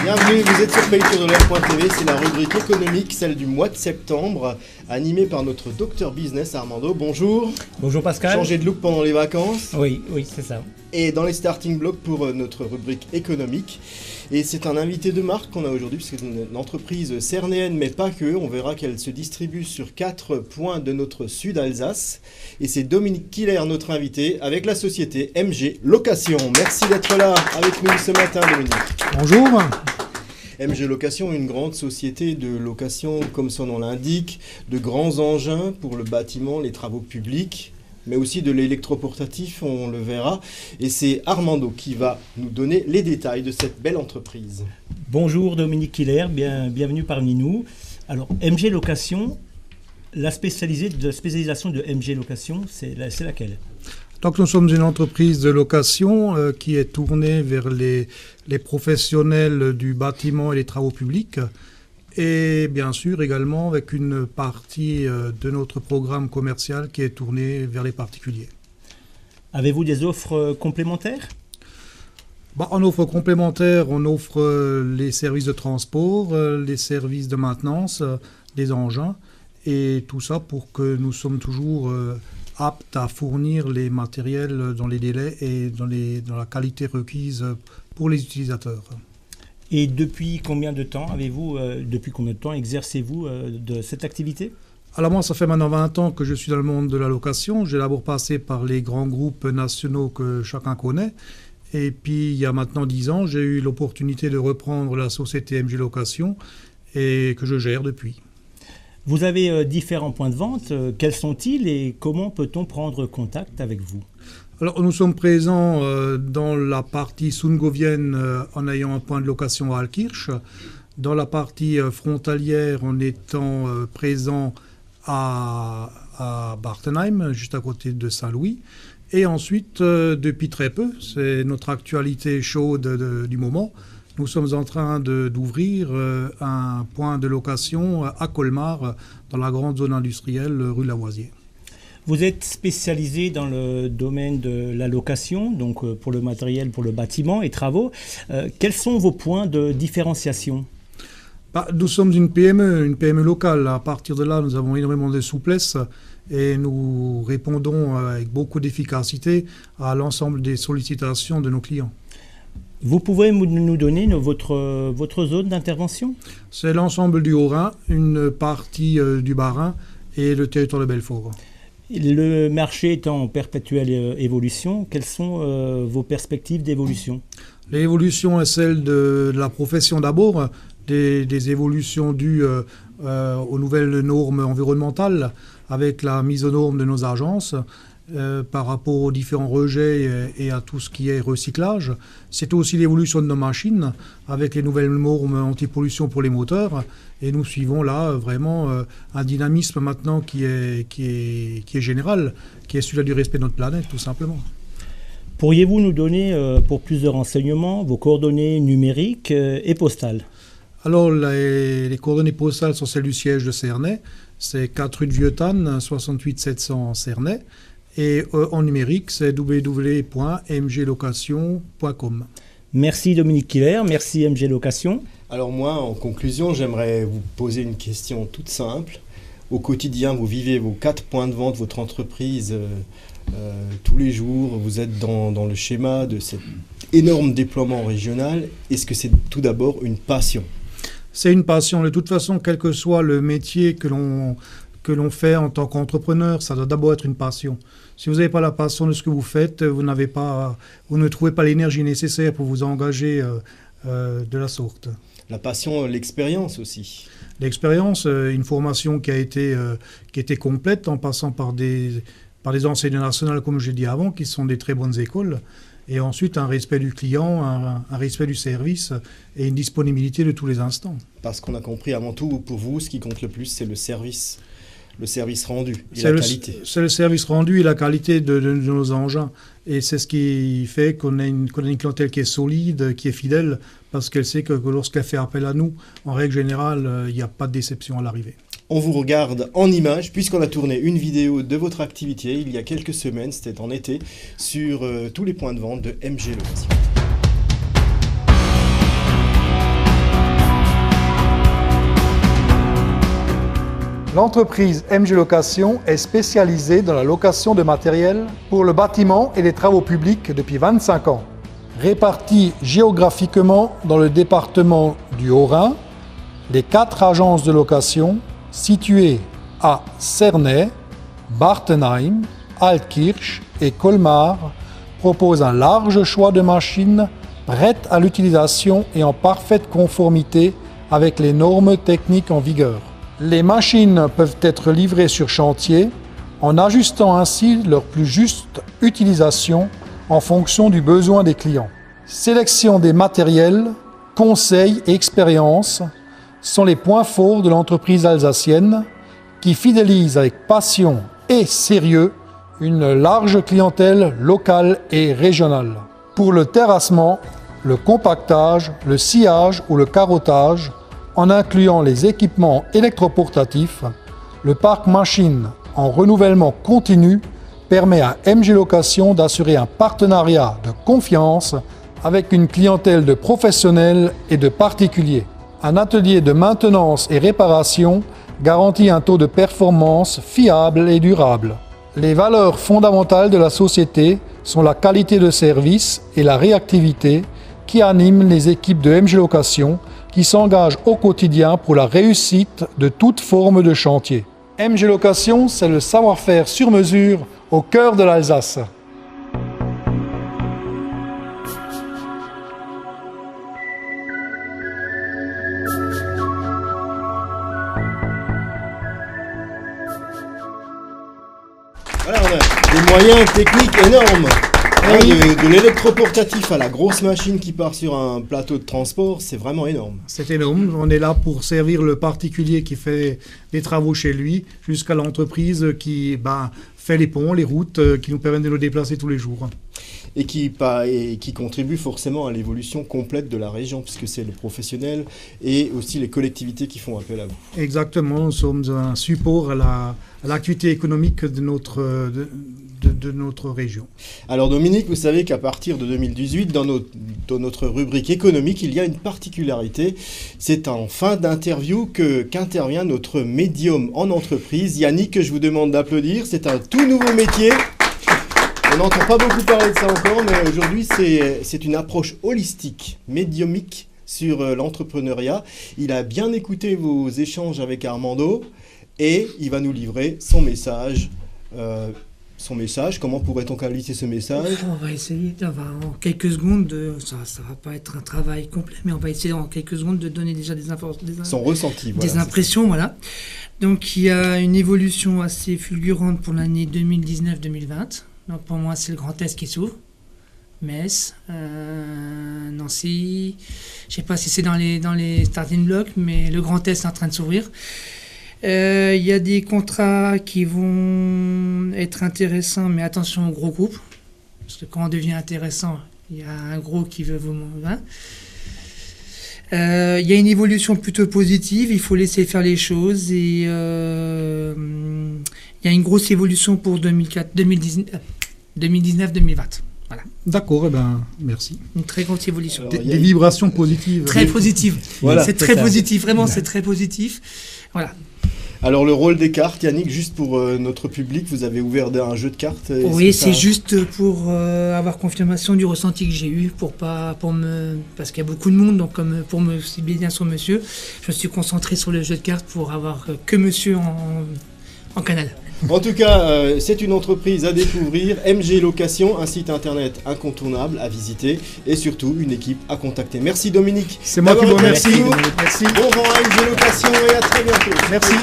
Bienvenue, vous êtes sur paytourdelair.tv, c'est la rubrique économique, celle du mois de septembre, animée par notre docteur business Armando. Bonjour. Bonjour Pascal. Changé de look pendant les vacances. Oui, c'est ça. Et dans les starting blocks pour notre rubrique économique. Et c'est un invité de marque qu'on a aujourd'hui, puisque c'est une entreprise cernéenne, mais pas que. On verra qu'elle se distribue sur 4 points de notre sud Alsace. Et c'est Dominique Killer, notre invité, avec la société MG Location. Merci d'être là avec nous ce matin, Dominique. Bonjour. MG Location, une grande société de location, comme son nom l'indique, de grands engins pour le bâtiment, les travaux publics, mais aussi de l'électroportatif, on le verra. Et c'est Armando qui va nous donner les détails de cette belle entreprise. Bonjour Dominique Killer, bienvenue parmi nous. Alors MG Location, la spécialisation de MG Location, c'est laquelle ? Donc nous sommes une entreprise de location qui est tournée vers les professionnels du bâtiment et des travaux publics. Et bien sûr également avec une partie de notre programme commercial qui est tournée vers les particuliers. Avez-vous des offres complémentaires ? En offre complémentaire, on offre les services de transport, les services de maintenance des engins et tout ça pour que nous sommes toujours aptes à fournir les matériels dans les délais et dans la qualité requise pour les utilisateurs. Et depuis combien de temps exercez-vous de cette activité ? Alors moi, ça fait maintenant 20 ans que je suis dans le monde de la location. J'ai d'abord passé par les grands groupes nationaux que chacun connaît. Et puis, il y a maintenant 10 ans, j'ai eu l'opportunité de reprendre la société MG Location et que je gère depuis. Vous avez différents points de vente. Quels sont-ils et comment peut-on prendre contact avec vous ? Alors, nous sommes présents dans la partie sungovienne en ayant un point de location à Alkirch, dans la partie frontalière en étant présent à Bartenheim, juste à côté de Saint-Louis. Et ensuite, depuis très peu, c'est notre actualité chaude du moment, nous sommes en train d'ouvrir un point de location à Colmar, dans la grande zone industrielle rue Lavoisier. Vous êtes spécialisé dans le domaine de la location, donc pour le matériel, pour le bâtiment et travaux. Quels sont vos points de différenciation ? Nous sommes une PME locale. À partir de là, nous avons énormément de souplesse et nous répondons avec beaucoup d'efficacité à l'ensemble des sollicitations de nos clients. Vous pouvez nous donner votre zone d'intervention ? C'est l'ensemble du Haut-Rhin, une partie du Bas-Rhin et le territoire de Belfort. Le marché est en perpétuelle évolution. Quelles sont vos perspectives d'évolution ? L'évolution est celle de la profession d'abord, des évolutions dues aux nouvelles normes environnementales avec la mise aux normes de nos agences par rapport aux différents rejets et à tout ce qui est recyclage. C'est aussi l'évolution de nos machines avec les nouvelles normes anti-pollution pour les moteurs. Et nous suivons là vraiment un dynamisme maintenant qui est général, qui est celui du respect de notre planète tout simplement. Pourriez-vous nous donner pour plus de renseignements vos coordonnées numériques et postales ? Alors les coordonnées postales sont celles du siège de Cernay, c'est 4 rue de Vieux-Tannes, 68 700 Cernay. Et en numérique, c'est www.mglocation.com. Merci Dominique Killer, merci MG Location. Alors moi, en conclusion, j'aimerais vous poser une question toute simple. Au quotidien, vous vivez vos 4 points de vente, votre entreprise, tous les jours, vous êtes dans le schéma de cet énorme déploiement régional. Est-ce que c'est tout d'abord une passion ? C'est une passion. De toute façon, quel que soit le métier que l'on fait en tant qu'entrepreneur, ça doit d'abord être une passion. Si vous n'avez pas la passion de ce que vous faites, vous ne trouvez pas l'énergie nécessaire pour vous engager de la sorte. La passion, l'expérience aussi. L'expérience, une formation qui a été complète en passant par des enseignes nationales, comme je l'ai dit avant, qui sont des très bonnes écoles. Et ensuite, un respect du client, un respect du service et une disponibilité de tous les instants. Parce qu'on a compris avant tout, pour vous, ce qui compte le plus, c'est le service rendu et la qualité. C'est le service rendu et la qualité de nos engins. Et c'est ce qui fait qu'on a une clientèle qui est solide, qui est fidèle, parce qu'elle sait que lorsqu'elle fait appel à nous, en règle générale, il n'y a pas de déception à l'arrivée. On vous regarde en images, puisqu'on a tourné une vidéo de votre activité il y a quelques semaines, c'était en été, sur tous les points de vente de MG Location. L'entreprise MG Location est spécialisée dans la location de matériel pour le bâtiment et les travaux publics depuis 25 ans. Répartie géographiquement dans le département du Haut-Rhin, les 4 agences de location situées à Cernay, Bartenheim, Altkirch et Colmar proposent un large choix de machines prêtes à l'utilisation et en parfaite conformité avec les normes techniques en vigueur. Les machines peuvent être livrées sur chantier en ajustant ainsi leur plus juste utilisation en fonction du besoin des clients. Sélection des matériels, conseils et expériences sont les points forts de l'entreprise alsacienne qui fidélise avec passion et sérieux une large clientèle locale et régionale. Pour le terrassement, le compactage, le sciage ou le carottage, en incluant les équipements électroportatifs, le parc machine en renouvellement continu permet à MG Location d'assurer un partenariat de confiance avec une clientèle de professionnels et de particuliers. Un atelier de maintenance et réparation garantit un taux de performance fiable et durable. Les valeurs fondamentales de la société sont la qualité de service et la réactivité qui animent les équipes de MG Location qui s'engagent au quotidien pour la réussite de toute forme de chantier. MG Location, c'est le savoir-faire sur mesure au cœur de l'Alsace. Voilà, on a des moyens techniques énormes. De l'électroportatif à la grosse machine qui part sur un plateau de transport, c'est vraiment énorme. C'est énorme. On est là pour servir le particulier qui fait des travaux chez lui, jusqu'à l'entreprise qui fait les ponts, les routes, qui nous permettent de nous déplacer tous les jours. Et qui contribue forcément à l'évolution complète de la région, puisque c'est les professionnels et aussi les collectivités qui font appel à vous. Exactement, nous sommes un support à l'activité économique de notre région. Alors Dominique, vous savez qu'à partir de 2018, dans notre rubrique économique, il y a une particularité. C'est en fin d'interview qu'intervient notre médium en entreprise. Yannick, que je vous demande d'applaudir, c'est un tout nouveau métier. On n'entend pas beaucoup parler de ça encore, mais aujourd'hui, c'est une approche holistique, médiumique sur l'entrepreneuriat. Il a bien écouté vos échanges avec Armando et il va nous livrer son message. Comment pourrait-on qualifier ce message? On va essayer, en quelques secondes, ça va pas être un travail complet, mais on va essayer en quelques secondes de donner déjà des informations. Son ressenti, voilà. Des impressions, voilà. Donc il y a une évolution assez fulgurante pour l'année 2019-2020. Donc pour moi, c'est le Grand Est qui s'ouvre. Metz, Nancy, je ne sais pas si c'est dans les starting blocks, mais le Grand Est est en train de s'ouvrir. Il y a des contrats qui vont être intéressants, mais attention aux gros groupes. Parce que quand on devient intéressant, il y a un gros qui veut vous... Il y a une évolution plutôt positive, il faut laisser faire les choses. Et il y a une grosse évolution pour 2019-2020. Voilà. D'accord, merci. Une très grosse évolution. Alors, des vibrations positives. Très positives. Voilà, c'est très positif, vraiment, c'est très positif. Voilà. Alors le rôle des cartes, Yannick, juste pour notre public, vous avez ouvert un jeu de cartes. Oui, c'est juste pour avoir confirmation du ressenti que j'ai eu, parce qu'il y a beaucoup de monde, donc pour me cibler bien sur monsieur, je me suis concentré sur le jeu de cartes pour avoir que monsieur en canal. En tout cas, c'est une entreprise à découvrir, MG Location, un site internet incontournable à visiter et surtout une équipe à contacter. Merci Dominique. C'est moi qui vous remercie. Merci. Bon vent à MG Location et à très bientôt. Merci.